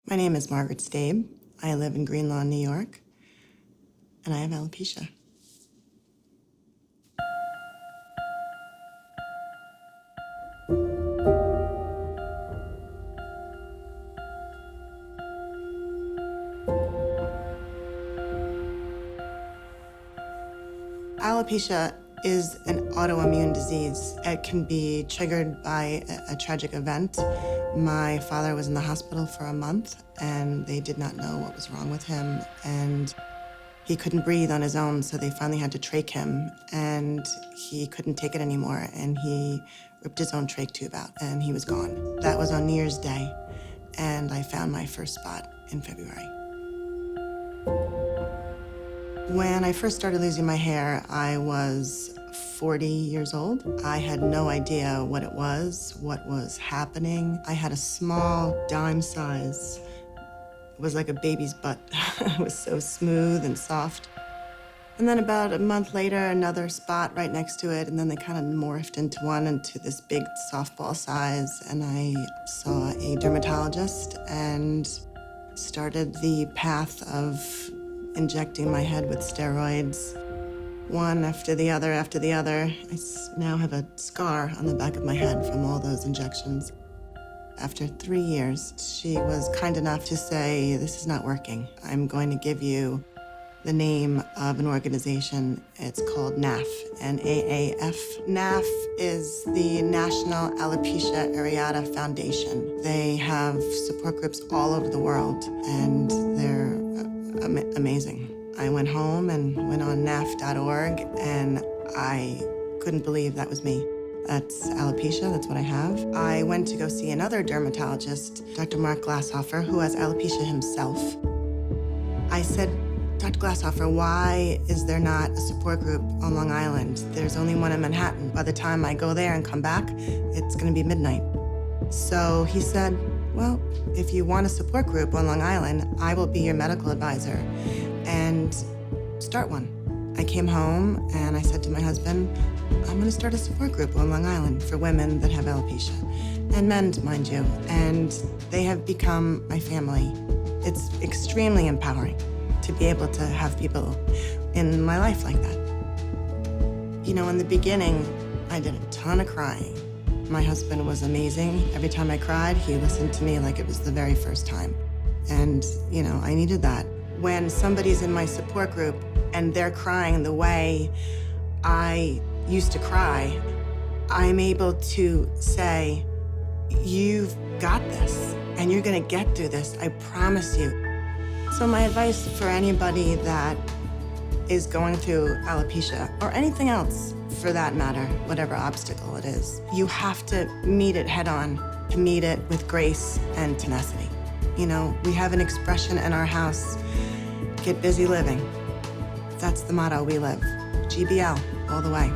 My name is Margaret Staib. I live in Greenlawn, New York, and I have alopecia. Alopecia is an autoimmune disease. It can be triggered by a tragic event. My father was in the hospital for a month, and they did not know what was wrong with him, and he couldn't breathe on his own, so they finally had to trach him, and he couldn't take it anymore, and he ripped his own trach tube out, and he was gone. That was on New Year's Day, and I found my first spot in February. When I first started losing my hair, I was 40 years old. I had no idea what it was, what was happening. I had a small dime size. It was like a baby's butt. It was so smooth and soft. And then about a month later, another spot right next to it, and then they kind of morphed into this big softball size. And I saw a dermatologist and started the path of injecting my head with steroids, one after the other after the other. I now have a scar on the back of my head from all those injections. After 3 years, she was kind enough to say, "This is not working. I'm going to give you the name of an organization. It's called NAF, N-A-A-F. NAF is the National Alopecia Areata Foundation. They have support groups all over the world, and they're amazing. I went home and went on naf.org, and I couldn't believe that was me. That's alopecia, that's what I have. I went to go see another dermatologist, Dr. Mark Glasshofer, who has alopecia himself. I said, "Dr. Glasshofer, why is there not a support group on Long Island? There's only one in Manhattan. By the time I go there and come back, it's gonna be midnight." So he said, "Well, if you want a support group on Long Island, I will be your medical advisor, and start one." I came home and I said to my husband, "I'm gonna start a support group on Long Island for women that have alopecia, and men, mind you, and they have become my family." It's extremely empowering to be able to have people in my life like that. You know, in the beginning, I did a ton of crying. My husband was amazing. Every time I cried, he listened to me like it was the very first time. And, you know, I needed that. When somebody's in my support group and they're crying the way I used to cry, I'm able to say, "You've got this, and you're gonna get through this, I promise you." So my advice for anybody that is going through alopecia, or anything else for that matter, whatever obstacle it is, you have to meet it head on, to meet it with grace and tenacity. You know, we have an expression in our house, "Get busy living." That's the motto we live. GBL, all the way.